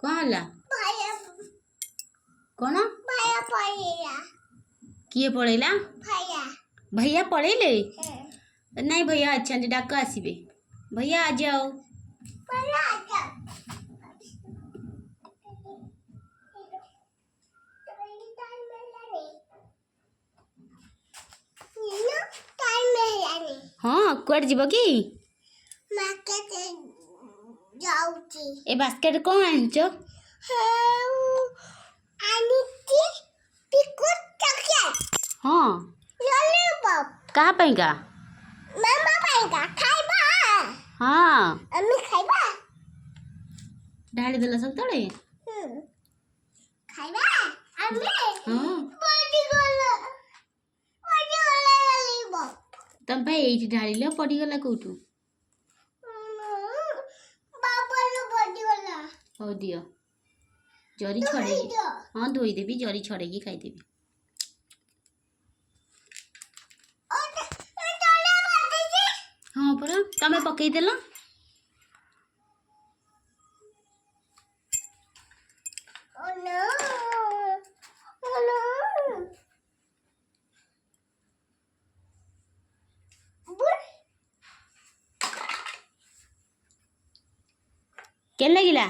कौन हला कौन किए पड़ेला भैया पड़ेले नहीं भैया अच्छा डाक आसबे भैया आ जाओ हाँ कुआड जीव कि ए बास्केट कौन आनिच हाँ कहाँ पाइका हाँ ढाली देला सब तले तम भाई एठी ढाली पड़ी गला कोठू हो दियो जरी छड़ेगी हाँ धोई देवी जरी छड़ेगी खाईदेवी हाँ परा तमें पकई देला के लगिला